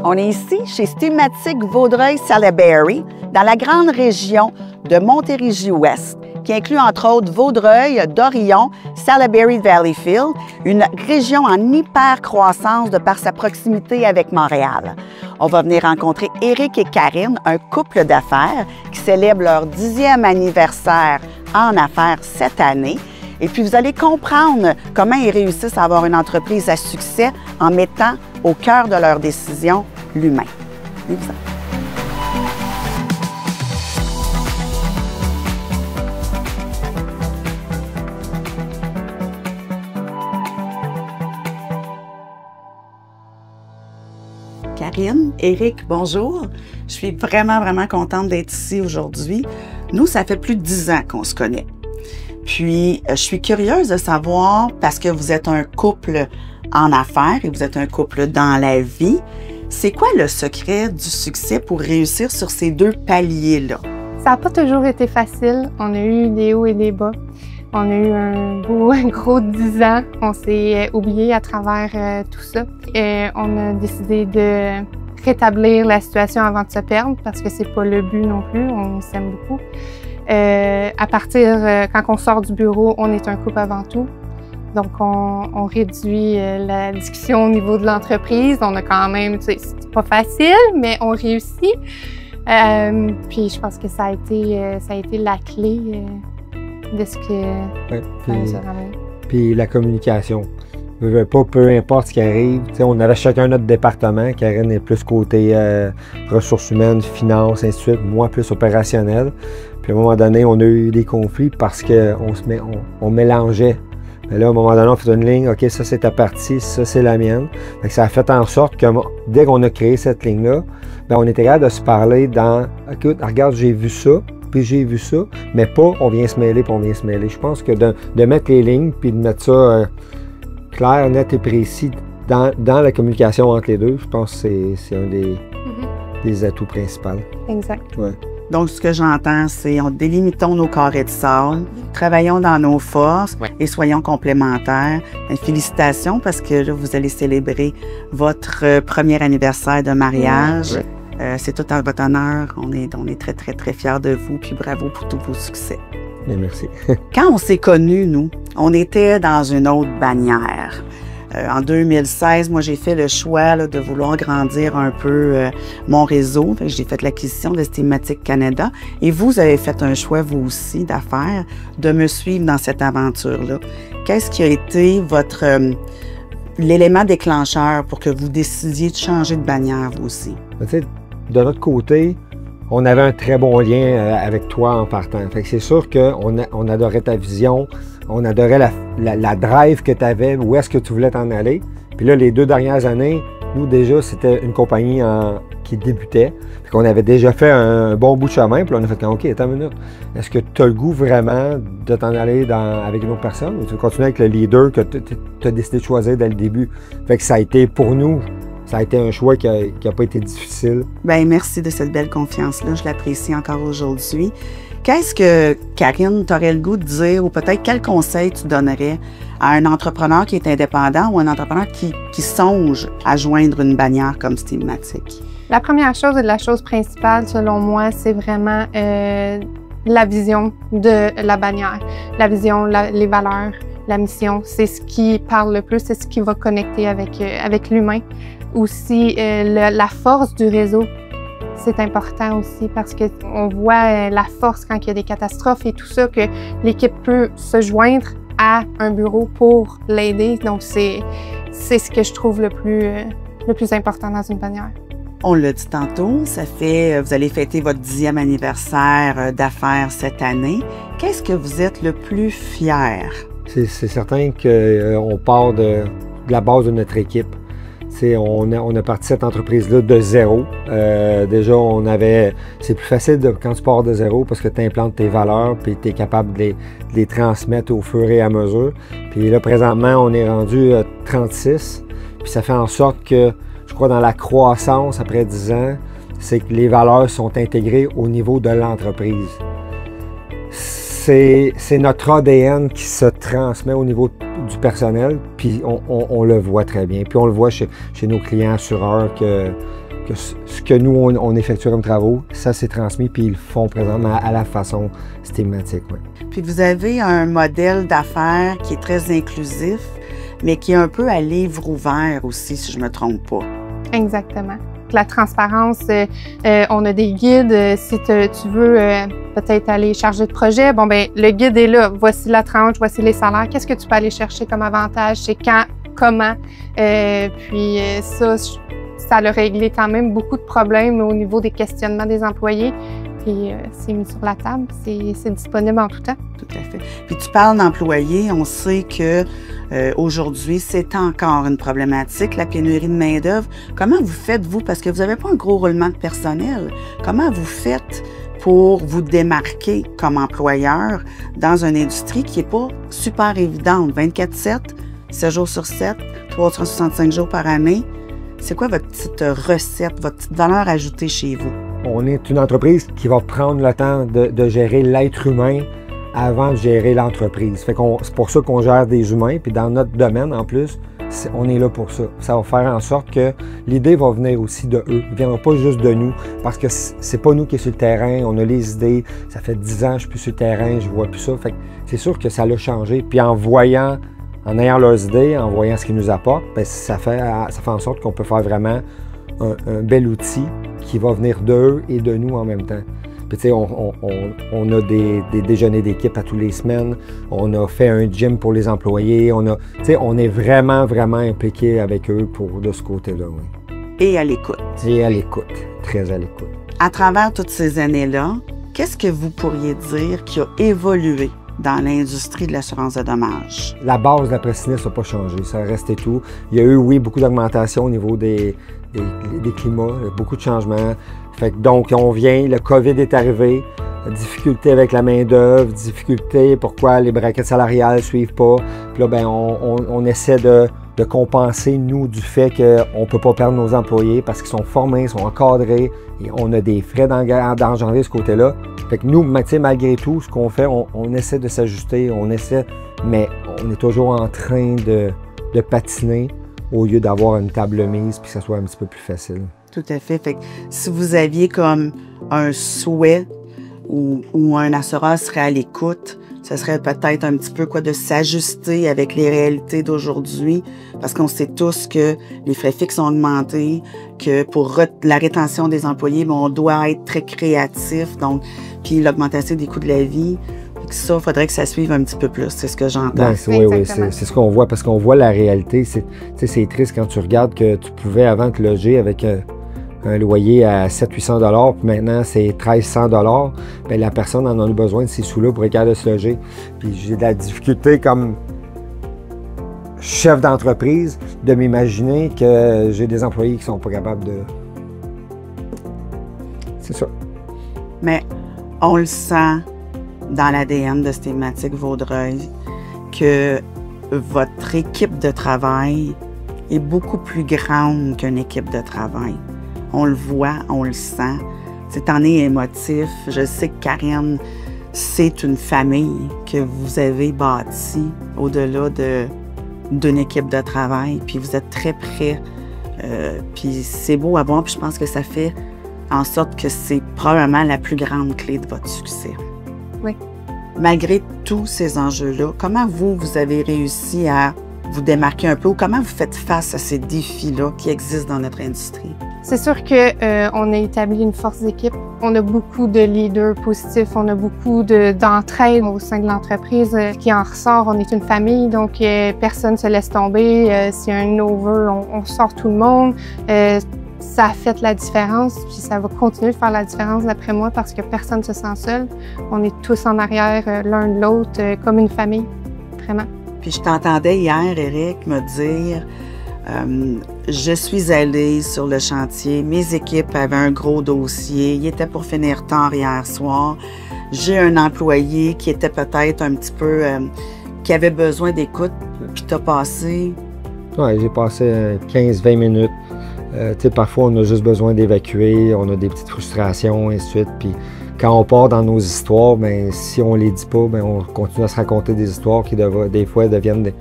On est ici chez Steamatic Vaudreuil-Salaberry, dans la grande région de Montérégie-Ouest, qui inclut entre autres Vaudreuil, Dorion, Salaberry-Valleyfield, une région en hyper-croissance de par sa proximité avec Montréal. On va venir rencontrer Éric et Karine, un couple d'affaires qui célèbre leur 10e anniversaire en affaires cette année. Et puis, vous allez comprendre comment ils réussissent à avoir une entreprise à succès en mettant au cœur de leurs décisions l'humain. Karine, Éric, bonjour. Je suis vraiment contente d'être ici aujourd'hui. Nous, ça fait plus de 10 ans qu'on se connaît. Puis, je suis curieuse de savoir, parce que vous êtes un couple en affaires et vous êtes un couple dans la vie, c'est quoi le secret du succès pour réussir sur ces deux paliers-là? Ça n'a pas toujours été facile. On a eu des hauts et des bas. On a eu un gros 10 ans. On s'est oublié à travers tout ça. Et on a décidé de rétablir la situation avant de se perdre parce que c'est pas le but non plus. On s'aime beaucoup. À partir, quand on sort du bureau, on est un couple avant tout. Donc, on réduit la discussion au niveau de l'entreprise. On a quand même, tu sais, c'est pas facile, mais on réussit. Puis, je pense que ça a été la clé de ce que ça nous a ramené. Puis, la communication. Peu importe ce qui arrive. Tu sais, on avait chacun notre département. Karine est plus côté ressources humaines, finances, ainsi de suite. Moi, plus opérationnel. Puis, à un moment donné, on a eu des conflits parce qu'on mélangeait. Mais là, à un moment donné, on fait une ligne, OK, ça c'est ta partie, ça c'est la mienne. Fait que ça a fait en sorte que dès qu'on a créé cette ligne-là, bien, on était capable de se parler dans, écoute, regarde, j'ai vu ça, puis j'ai vu ça, mais pas on vient se mêler, puis on vient se mêler. Je pense que de mettre les lignes, puis de mettre ça clair, net et précis dans la communication entre les deux, je pense que c'est un des atouts principaux. Exact. Ouais. Donc, ce que j'entends, c'est délimitons nos carrés de sable, travaillons dans nos forces et soyons complémentaires. Et félicitations parce que là, vous allez célébrer votre premier anniversaire de mariage. C'est tout en votre honneur. On est très fiers de vous, puis bravo pour tous vos succès. Bien, merci. Quand on s'est connus, nous, on était dans une autre bannière. En 2016, moi, j'ai fait le choix là, de vouloir grandir un peu mon réseau. J'ai fait l'acquisition de Steamatic Canada. Et vous avez fait un choix, vous aussi, d'affaires, de me suivre dans cette aventure-là. Qu'est-ce qui a été l'élément déclencheur pour que vous décidiez de changer de bannière, vous aussi? Tu sais, de notre côté, on avait un très bon lien avec toi en partant. Fait que c'est sûr qu'on adorait ta vision, on adorait la drive que tu avais, où est-ce que tu voulais t'en aller. Puis là, les 2 dernières années, nous déjà, c'était une compagnie qui débutait. Fait qu'on avait déjà fait un bon bout de chemin, puis là, on a fait OK, attends une minute. Est-ce que tu as le goût vraiment de t'en aller avec une autre personne ou tu veux continuer avec le leader que tu as décidé de choisir dès le début? Fait que ça a été pour nous. Ça a été un choix qui n'a pas été difficile. Bien, merci de cette belle confiance-là. Je l'apprécie encore aujourd'hui. Qu'est-ce que, Karine, tu aurais le goût de dire ou peut-être quel conseil tu donnerais à un entrepreneur qui est indépendant ou un entrepreneur qui songe à joindre une bannière comme Steamatic? La première chose et la chose principale, selon moi, c'est vraiment la vision de la bannière. La vision, les valeurs, la mission, c'est ce qui parle le plus, c'est ce qui va connecter avec l'humain. Aussi, la force du réseau, c'est important aussi parce qu'on voit la force quand il y a des catastrophes et tout ça, que l'équipe peut se joindre à un bureau pour l'aider. Donc, c'est ce que je trouve le plus important dans une bannière. On l'a dit tantôt, vous allez fêter votre 10e anniversaire d'affaires cette année. Qu'est-ce que vous êtes le plus fier? C'est certain qu'on part de la base de notre équipe. On a parti cette entreprise-là de zéro. Déjà, c'est plus facile quand tu pars de zéro parce que tu implantes tes valeurs puis tu es capable de les transmettre au fur et à mesure. Puis là, présentement, on est rendu 36. Puis ça fait en sorte que, je crois, dans la croissance après 10 ans, c'est que les valeurs sont intégrées au niveau de l'entreprise. C'est notre ADN qui se transmet au niveau du personnel, puis on le voit très bien. Puis on le voit chez nos clients assureurs que ce que nous, on effectue comme travaux, ça s'est transmis, puis ils le font présentement à la façon systématique. Ouais. Puis vous avez un modèle d'affaires qui est très inclusif, mais qui est un peu à livre ouvert aussi, si je ne me trompe pas. Exactement. La transparence, on a des guides. Si tu veux peut-être aller charger de projet, bon, ben le guide est là. Voici la tranche, voici les salaires. Qu'est-ce que tu peux aller chercher comme avantage? C'est quand, comment? Puis ça a réglé quand même beaucoup de problèmes au niveau des questionnements des employés. Puis c'est mis sur la table, c'est disponible en tout temps. Tout à fait. Puis tu parles d'employés, on sait que aujourd'hui, c'est encore une problématique, la pénurie de main-d'œuvre. Comment vous faites, vous, parce que vous n'avez pas un gros roulement de personnel, comment vous faites pour vous démarquer comme employeur dans une industrie qui n'est pas super évidente, 24/7, 7 jours sur 7, 365 jours par année? C'est quoi votre petite recette, votre petite valeur ajoutée chez vous? On est une entreprise qui va prendre le temps de gérer l'être humain avant de gérer l'entreprise. C'est pour ça qu'on gère des humains, puis dans notre domaine, en plus, on est là pour ça. Ça va faire en sorte que l'idée va venir aussi de eux. Ils ne viendront pas juste de nous, parce que c'est pas nous qui sommes sur le terrain, on a les idées. Ça fait 10 ans que je suis plus sur le terrain, je vois plus ça. Fait que c'est sûr que ça l'a changé. Puis en ayant leurs idées, en voyant ce qu'ils nous apportent, bien, ça fait en sorte qu'on peut faire vraiment un bel outil qui va venir d'eux et de nous en même temps. Puis, tu sais, on a des déjeuners d'équipe à tous les semaines. On a fait un gym pour les employés. On est vraiment, vraiment impliqués avec eux de ce côté-là. Oui. Et à l'écoute. Et à l'écoute, très à l'écoute. À travers toutes ces années-là, qu'est-ce que vous pourriez dire qui a évolué dans l'industrie de l'assurance de dommages? La base de la sinistre n'a pas changé, ça a resté tout. Il y a eu, oui, beaucoup d'augmentation au niveau des climats, beaucoup de changements. Donc, on vient, le COVID est arrivé, difficulté avec la main-d'œuvre, difficulté pourquoi les braquettes salariales ne suivent pas. Puis là, bien, on essaie de compenser, nous, du fait qu'on ne peut pas perdre nos employés parce qu'ils sont formés, ils sont encadrés, et on a des frais d'engendrer de ce côté-là. Fait que nous, malgré tout, ce qu'on fait, on essaie de s'ajuster, mais on est toujours en train de patiner au lieu d'avoir une table mise puis que ça soit un petit peu plus facile. Tout à fait. Fait que si vous aviez comme un souhait ou un assureur serait à l'écoute, ce serait peut-être un petit peu de s'ajuster avec les réalités d'aujourd'hui, parce qu'on sait tous que les frais fixes ont augmenté, que pour la rétention des employés, on doit être très créatif, donc puis l'augmentation des coûts de la vie. Ça, il faudrait que ça suive un petit peu plus, c'est ce que j'entends. Oui, c'est ce qu'on voit, parce qu'on voit la réalité. C'est triste quand tu regardes que tu pouvais avant te loger avec un loyer à 700-800 $, puis maintenant c'est 1300 $. Bien, la personne en a besoin de ces sous-là pour être capable de se loger. Puis j'ai de la difficulté comme chef d'entreprise de m'imaginer que j'ai des employés qui ne sont pas capables de... C'est ça. Mais on le sent dans l'ADN de Stématique Vaudreuil que votre équipe de travail est beaucoup plus grande qu'une équipe de travail. On le voit, on le sent. T'en es émotif. Je sais que Karen, c'est une famille que vous avez bâtie au-delà d'une équipe de travail. Puis vous êtes très près. Puis c'est beau à voir. Puis je pense que ça fait en sorte que c'est probablement la plus grande clé de votre succès. Oui. Malgré tous ces enjeux-là, comment vous avez réussi à vous démarquer un peu ou comment vous faites face à ces défis-là qui existent dans notre industrie? C'est sûr qu'on a établi une force d'équipe. On a beaucoup de leaders positifs, on a beaucoup d'entraide au sein de l'entreprise qui en ressort. On est une famille, donc personne ne se laisse tomber. S'il y a un over, on sort tout le monde. Ça a fait la différence, puis ça va continuer de faire la différence d'après moi parce que personne ne se sent seul. On est tous en arrière l'un de l'autre, comme une famille, vraiment. Puis je t'entendais hier, Éric, me dire je suis allée sur le chantier, mes équipes avaient un gros dossier, il était pour finir tard hier soir. J'ai un employé qui était peut-être un petit peu, qui avait besoin d'écoute, puis t'as passé... Oui, j'ai passé 15-20 minutes. Parfois, on a juste besoin d'évacuer, on a des petites frustrations, et ainsi de suite. Puis quand on part dans nos histoires, bien, si on les dit pas, bien, on continue à se raconter des histoires qui, des fois, deviennent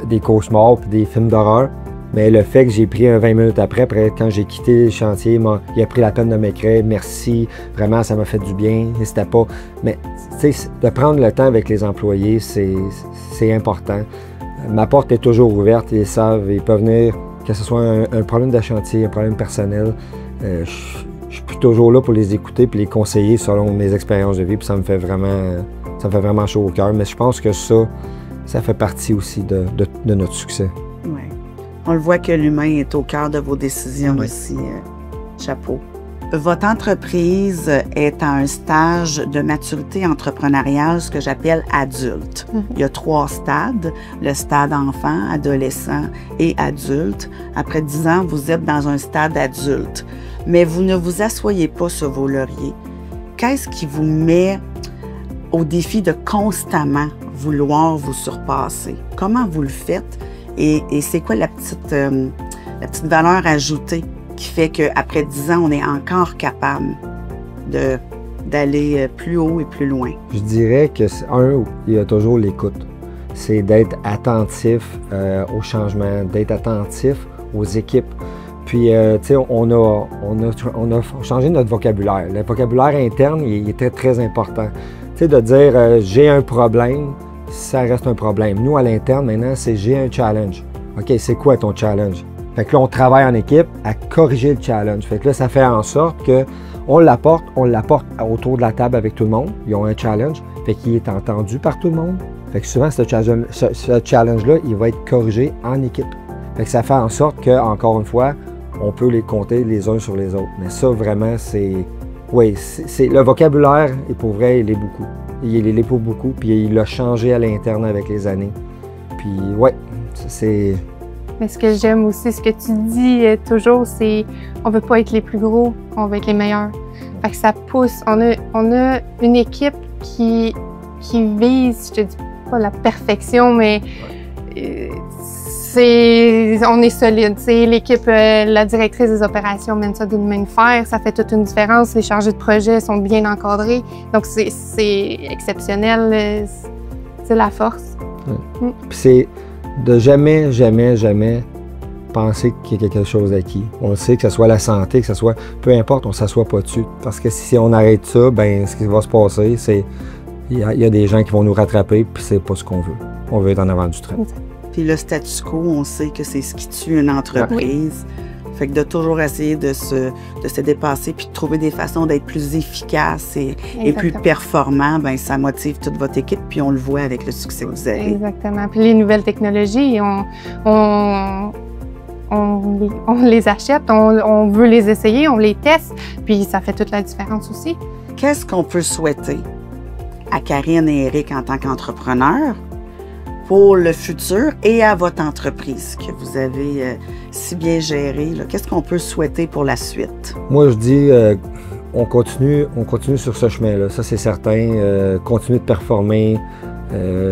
des cauchemars puis des films d'horreur. Mais le fait que j'ai pris 20 minutes après quand j'ai quitté le chantier, il a pris la peine de m'écrire « Merci, vraiment, ça m'a fait du bien. » N'hésitez pas. Mais de prendre le temps avec les employés, c'est important. Ma porte est toujours ouverte, ils savent, ils peuvent venir, que ce soit un problème de chantier, un problème personnel. Je suis toujours là pour les écouter et les conseiller selon mes expériences de vie, puis ça me fait vraiment chaud au cœur. Mais je pense que ça fait partie aussi de notre succès. Oui. On le voit que l'humain est au cœur de vos décisions aussi. Chapeau. Votre entreprise est à un stage de maturité entrepreneuriale, ce que j'appelle adulte. Il y a 3 stades, le stade enfant, adolescent et adulte. Après 10 ans, vous êtes dans un stade adulte. Mais vous ne vous asseyez pas sur vos lauriers. Qu'est-ce qui vous met au défi de constamment vouloir vous surpasser? Comment vous le faites? Et c'est quoi la petite valeur ajoutée qui fait qu'après 10 ans, on est encore capable d'aller plus haut et plus loin? Je dirais que, il y a toujours l'écoute. C'est d'être attentif aux changements, d'être attentif aux équipes. Puis, tu sais, on a changé notre vocabulaire. Le vocabulaire interne, il était très important. Tu sais, de dire j'ai un problème, ça reste un problème. Nous, à l'interne, maintenant, c'est j'ai un challenge. OK, c'est quoi ton challenge? Fait que là, on travaille en équipe à corriger le challenge. Fait que là, ça fait en sorte qu'on l'apporte autour de la table avec tout le monde. Ils ont un challenge, fait qu'il est entendu par tout le monde. Fait que souvent, ce challenge-là, il va être corrigé en équipe. Fait que ça fait en sorte que, encore une fois, on peut les compter les uns sur les autres. Mais ça, vraiment, le vocabulaire, et pour vrai, il est beaucoup. Il est pour beaucoup, puis il a changé à l'interne avec les années. Puis, ouais, c'est... Mais ce que j'aime aussi, ce que tu dis toujours, c'est on veut pas être les plus gros, on veut être les meilleurs. Fait que ça pousse. On a une équipe qui vise, je te dis pas la perfection, mais on est solide. L'équipe, la directrice des opérations mène ça d'une main de fer. Ça fait toute une différence. Les chargés de projet sont bien encadrés. Donc, c'est exceptionnel. C'est la force. Ouais. Puis c'est de jamais penser qu'il y a quelque chose d'acquis. On le sait, que ce soit la santé, que ce soit... Peu importe, on ne s'assoit pas dessus. Parce que si on arrête ça, ben ce qui va se passer, c'est... Il y a des gens qui vont nous rattraper, puis c'est pas ce qu'on veut. On veut être en avant du train. Puis le statu quo, on sait que c'est ce qui tue une entreprise. Fait que de toujours essayer de se dépasser puis de trouver des façons d'être plus efficace et plus performant, ben ça motive toute votre équipe, puis on le voit avec le succès que vous avez. Exactement. Puis les nouvelles technologies, on les achète, on veut les essayer, on les teste, puis ça fait toute la différence aussi. Qu'est-ce qu'on peut souhaiter à Karine et Éric en tant qu'entrepreneurs pour le futur et à votre entreprise que vous avez si bien gérée? Qu'est-ce qu'on peut souhaiter pour la suite? Moi, je dis, on continue sur ce chemin-là, ça c'est certain. Continuer de performer.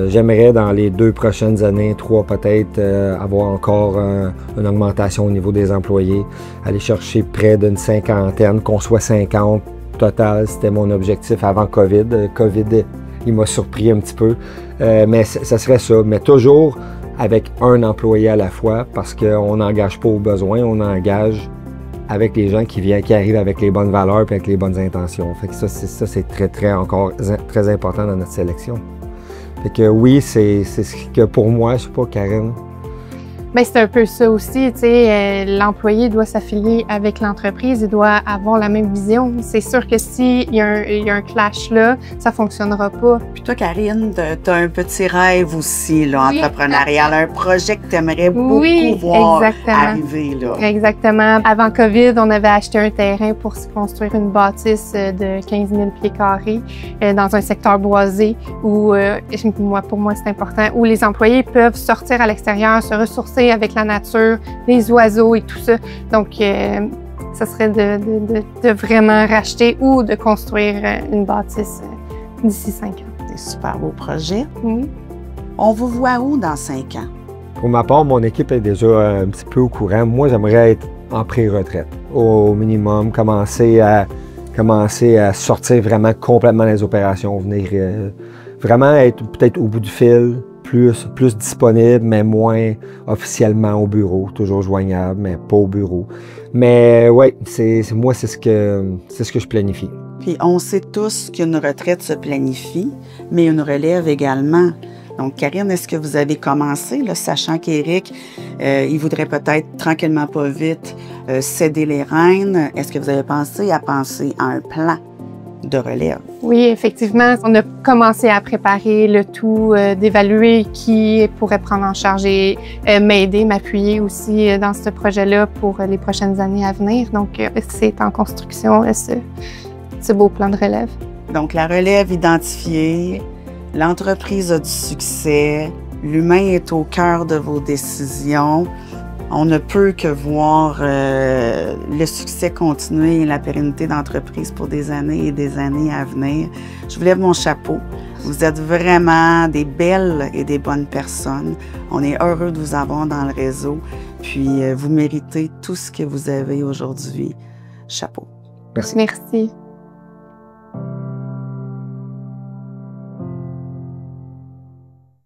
J'aimerais dans les 2 prochaines années, 3 peut-être, avoir encore une augmentation au niveau des employés, aller chercher près d'une 50aine, qu'on soit 50 total, c'était mon objectif avant COVID. COVID, il m'a surpris un petit peu, mais ça serait ça. Mais toujours avec un employé à la fois, parce qu'on n'engage pas au besoin, on engage avec les gens qui arrivent avec les bonnes valeurs et avec les bonnes intentions. Fait que ça, c'est très important dans notre sélection. Fait que oui, c'est ce que pour moi, je sais pas, Karine. Bien, c'est un peu ça aussi, tu sais, l'employé doit s'affilier avec l'entreprise, il doit avoir la même vision. C'est sûr que s'il y a un clash là, ça fonctionnera pas. Puis toi, Karine, tu as un petit rêve aussi, là, entrepreneurial, un projet que tu aimerais beaucoup voir arriver, là. Exactement. Avant COVID, on avait acheté un terrain pour se construire une bâtisse de 15 000 pieds carrés dans un secteur boisé où, pour moi, c'est important, où les employés peuvent sortir à l'extérieur, se ressourcer avec la nature, les oiseaux et tout ça. Donc, ça serait de vraiment racheter ou de construire une bâtisse d'ici 5 ans. C'est un super beau projet. Oui. On vous voit où dans 5 ans? Pour ma part, mon équipe est déjà un petit peu au courant. Moi, j'aimerais être en pré-retraite. Au minimum, commencer à sortir vraiment complètement des opérations, venir vraiment être peut-être au bout du fil, plus disponible, mais moins officiellement au bureau. Toujours joignable, mais pas au bureau. Mais oui, moi, c'est ce que je planifie. Puis on sait tous qu'une retraite se planifie, mais une relève également. Donc, Karine, est-ce que vous avez commencé, là, sachant qu'Éric, il voudrait peut-être tranquillement pas vite céder les rênes? Est-ce que vous avez pensé à un plan de relève? Oui, effectivement, on a commencé à préparer le tout, d'évaluer qui pourrait prendre en charge et m'aider, m'appuyer aussi dans ce projet-là pour les prochaines années à venir. Donc, c'est en construction, ce beau plan de relève. Donc, la relève identifiée, l'entreprise a du succès, l'humain est au cœur de vos décisions. On ne peut que voir le succès continuer et la pérennité d'entreprise pour des années et des années à venir. Je vous lève mon chapeau. Vous êtes vraiment des belles et des bonnes personnes. On est heureux de vous avoir dans le réseau. Puis, vous méritez tout ce que vous avez aujourd'hui. Chapeau. Merci. Merci.